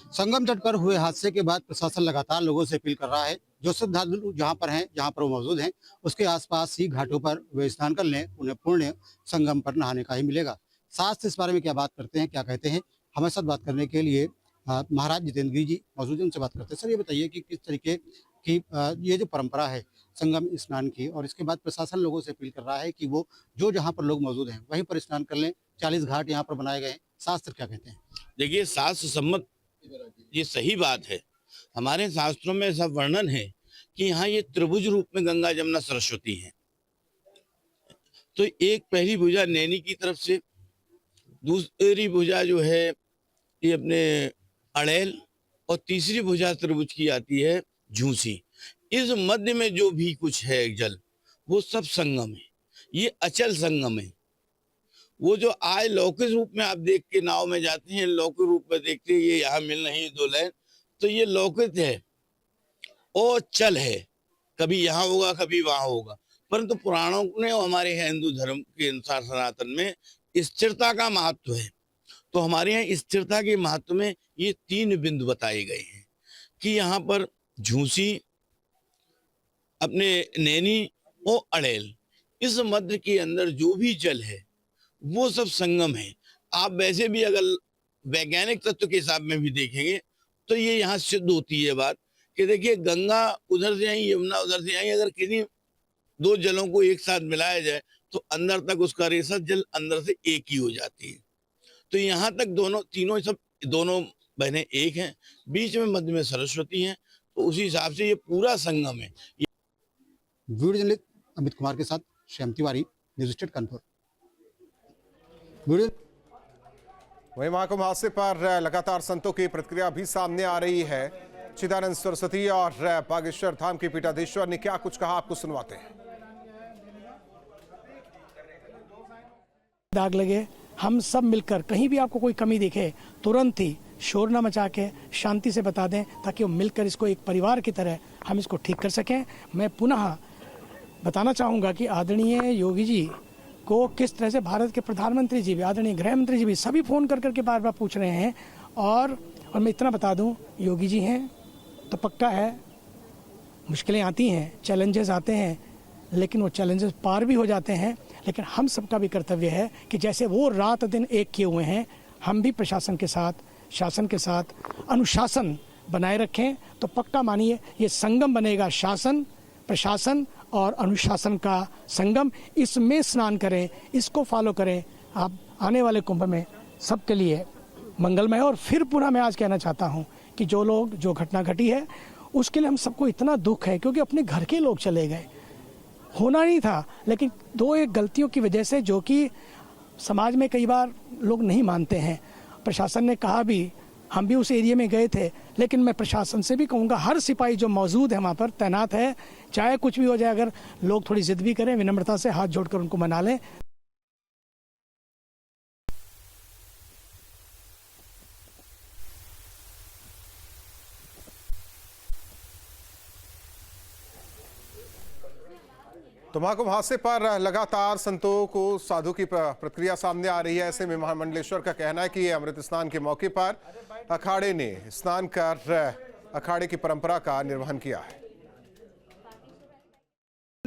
संगम तट पर हुए हादसे के बाद प्रशासन लगातार लोगों से अपील कर रहा है, जो श्रद्धालु जहां पर हैं, जहां पर वो मौजूद हैं, उसके आसपास ही घाटों पर वे स्नान कर लें, उन्हें पुण्य संगम पर नहाने का ही मिलेगा। साथ इस बारे में क्या बात करते हैं, क्या कहते हैं, हमारे साथ बात करने के लिए महाराज जितेंद्र गिरी जी मौजूद हैं, उनसे बात करते हैं। सर, ये बताइए कि किस तरीके की ये जो परंपरा है संगम स्नान की, और इसके बाद प्रशासन लोगों से अपील कर रहा है कि वो जो जहाँ पर लोग मौजूद हैं वहीं पर स्नान कर लें। 40 घाट यहाँ पर बनाए गए हैं, शास्त्र क्या कहते हैं? देखिए, शास्त्र सम्मत ये सही बात है। हमारे शास्त्रों में ऐसा वर्णन है कि यहाँ ये त्रिभुज रूप में गंगा जमुना सरस्वती हैं। तो एक पहली भुजा नैनी की तरफ से, दूसरी भुजा जो है ये अपने अड़ेल, और तीसरी भुजा त्रिभुज की आती है झूसी। इस मध्य में जो भी कुछ है जल, वो सब संगम है। ये अचल संगम है। वो जो आज लौकिक रूप में आप देख के नाव में जाते हैं, लौकिक रूप में देखते हैं ये यहाँ मिल रही है दो लाइन, तो ये लौकिक है और चल है, कभी यहाँ होगा कभी वहां होगा। परंतु पुराणों ने और हमारे हिंदू धर्म के अनुसार सनातन में स्थिरता का महत्व है। तो हमारे यहाँ स्थिरता के महत्व में ये 3 बिंदु बताए गए हैं कि यहाँ पर झूसी, अपने नैनी और अड़ेल, इस मध्य के अंदर जो भी जल है वो सब संगम है। आप वैसे भी अगर वैज्ञानिक तत्व के हिसाब में भी देखेंगे तो ये यहाँ सिद्ध होती है बात कि देखिए, गंगा उधर से आई, यमुना उधर से आई, अगर किसी दो जलों को एक साथ मिलाया जाए तो अंदर तक उसका रेशा जल अंदर से एक ही हो जाती है। तो यहाँ तक दोनों तीनों सब दोनों बहनें एक हैं, बीच में मध्य में सरस्वती हैं। तो उसी हिसाब से ये पूरा संगम है। वीडियो जर्नलिस्ट अमित कुमार के साथ श्याम तिवारी, न्यूज स्टेट कानपुर। वहीं महाकुंभ हादसे पर लगातार संतों की प्रतिक्रिया भी सामने आ रही है। चिदानंद सरस्वती और बागेश्वर धाम के पीठाधीश्वर ने क्या कुछ कहा, आपको सुनवाते हैं। दाग लगे, हम सब मिलकर कहीं भी आपको कोई कमी दिखे तुरंत ही शोर न मचा के शांति से बता दें, ताकि वो मिलकर इसको एक परिवार की तरह हम इसको ठीक कर सकें। मैं पुनः बताना चाहूँगा कि आदरणीय योगी जी को किस तरह से भारत के प्रधानमंत्री जी भी, आदरणीय गृह मंत्री जी भी, सभी फ़ोन कर करके बार बार पूछ रहे हैं। और मैं इतना बता दूं, योगी जी हैं तो पक्का है मुश्किलें आती हैं, चैलेंजेस आते हैं, लेकिन वो चैलेंजेस पार भी हो जाते हैं। लेकिन हम सबका भी कर्तव्य है कि जैसे वो रात दिन एक किए हुए हैं, हम भी प्रशासन के साथ, शासन के साथ अनुशासन बनाए रखें। तो पक्का मानिए ये संगम बनेगा, शासन, प्रशासन और अनुशासन का संगम। इसमें स्नान करें, इसको फॉलो करें। आप आने वाले कुंभ में सबके लिए मंगलमय। और फिर पुनः मैं आज कहना चाहता हूं कि जो घटना घटी है उसके लिए हम सबको इतना दुख है, क्योंकि अपने घर के लोग चले गए, होना नहीं था। लेकिन 2-1 गलतियों की वजह से, जो कि समाज में कई बार लोग नहीं मानते हैं, प्रशासन ने कहा भी, हम भी उस एरिया में गए थे, लेकिन मैं प्रशासन से भी कहूँगा, हर सिपाही जो मौजूद है वहाँ पर तैनात है, चाहे कुछ भी हो जाए, अगर लोग थोड़ी जिद भी करें, विनम्रता से हाथ जोड़कर उनको मना लें। तो महाकुंभ हादसे पर लगातार संतों को साधु की प्रतिक्रिया सामने आ रही है। ऐसे में महामंडलेश्वर का कहना है कि अमृत स्नान के मौके पर अखाड़े ने स्नान कर अखाड़े की परंपरा का निर्वहन किया है।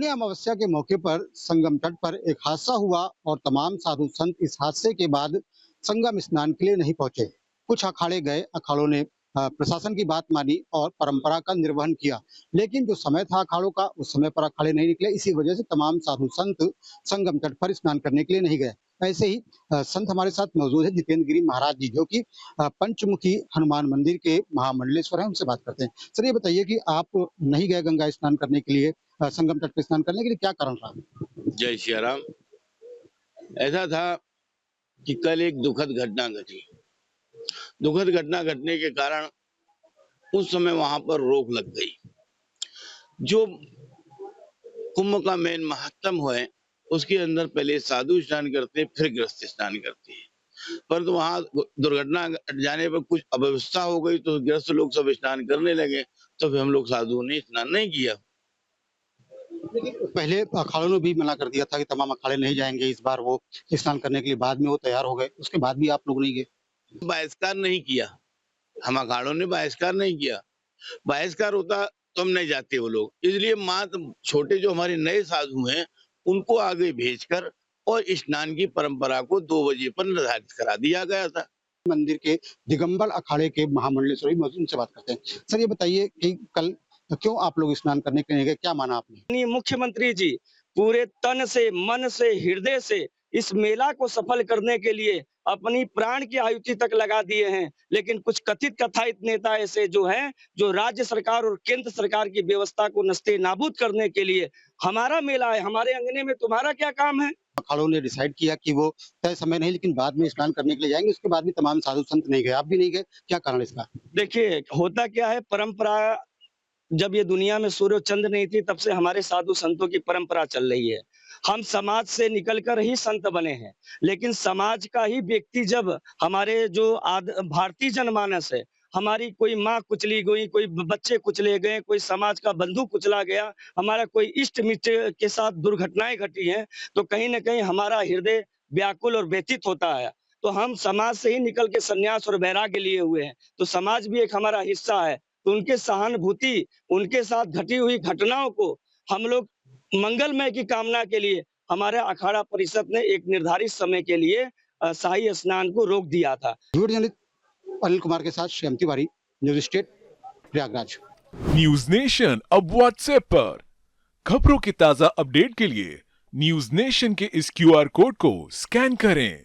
अमावस्या के मौके पर संगम तट पर एक हादसा हुआ और तमाम साधु संत इस हादसे के बाद संगम स्नान के लिए नहीं पहुंचे। कुछ अखाड़े गए, अखाड़ों ने प्रशासन की बात मानी और परंपरा का निर्वहन किया, लेकिन जो समय था अखाड़ों का, उस समय पर अखाड़े नहीं निकले। इसी वजह से तमाम साधु संत संगम तट पर स्नान करने के लिए नहीं गए। ऐसे ही संत हमारे साथ मौजूद है जितेंद्र गिरी महाराज जी, जो कि पंचमुखी हनुमान मंदिर के महामंडलेश्वर हैं। उनसे बात करते हैं। सर, ये बताइए कि आप नहीं गए गंगा स्नान करने के लिए, संगम तट पर स्नान करने के लिए, क्या कारण रहा? जय श्री राम। ऐसा था कि कल एक दुखद घटना घटी। दुखद घटना घटने के कारण उस समय वहां पर रोक लग गई। जो कुंभ का मेन महत्तम है, उसके अंदर पहले साधु स्नान करते, फिर गृहस्थ स्नान करते हैं। परंतु वहां दुर्घटना घट जाने पर कुछ अव्यवस्था हो गई, तो गृहस्थ लोग सब स्नान करने लगे, तो फिर हम लोग साधुओं ने स्नान नहीं किया। पहले अखाड़ों ने भी मना कर दिया था कि तमाम अखाड़े नहीं जाएंगे इस बार वो स्नान करने के लिए, बाद में वो तैयार हो गए, उसके बाद भी आप लोग नहीं गए। बहिष्कार नहीं किया, हम अखाड़ों ने बहिष्कार नहीं किया। बहिष्कार होता तो हम नहीं जाते वो लोग। इसलिए मात्र छोटे जो हमारे नए साधु हैं उनको आगे भेजकर और स्नान की परंपरा को 2 बजे पर निर्धारित करा दिया गया था। मंदिर के दिगंबर अखाड़े के महामंडलेश्वरी मौजूद उनसे बात करते हैं। सर ये बताइए कि कल क्यों आप लोग स्नान करने के लिए गए, क्या माना आपने? माननीय मुख्यमंत्री जी पूरे तन से, मन से, हृदय से इस मेला को सफल करने के लिए अपनी प्राण की आहुति तक लगा दिए हैं। लेकिन कुछ कथित कथित नेता ऐसे जो हैं, जो राज्य सरकार और केंद्र सरकार की व्यवस्था को नस्ते नाबूद करने के लिए, हमारा मेला है, हमारे अंगने में तुम्हारा क्या काम है? अखाड़ों ने डिसाइड किया कि वो तय समय नहीं लेकिन बाद में स्नान करने के लिए जाएंगे, उसके बाद भी तमाम साधु संत नहीं गए, आप भी नहीं गए, क्या कारण इसका? देखिए, होता क्या है, परंपरा जब ये दुनिया में सूर्य और चंद्र नहीं थी तब से हमारे साधु संतों की परंपरा चल रही है। हम समाज से निकलकर ही संत बने हैं, लेकिन समाज का ही व्यक्ति जब हमारे जो भारतीय जनमानस है, हमारी कोई माँ कुचली गई, कोई बच्चे कुचले गए, कोई समाज का बंधु कुचला गया, हमारा कोई इष्ट मित्र के साथ दुर्घटनाएं घटी हैं, तो कहीं न कहीं हमारा हृदय व्याकुल और व्यथित होता है। तो हम समाज से ही निकल के संन्यास और वैराग्य लिए हुए हैं, तो समाज भी एक हमारा हिस्सा है। तो उनके सहानुभूति, उनके साथ घटी हुई घटनाओं को हम लोग मंगलमय की कामना के लिए हमारे अखाड़ा परिषद ने एक निर्धारित समय के लिए शाही स्नान को रोक दिया था। वीडियो जर्नलिस्ट अनिल कुमार के साथ Shyam Tiwari, news state, Prayagraj. News nation अब व्हाट्सएप पर खबरों की ताजा अपडेट के लिए न्यूज नेशन के इस QR कोड को स्कैन करें।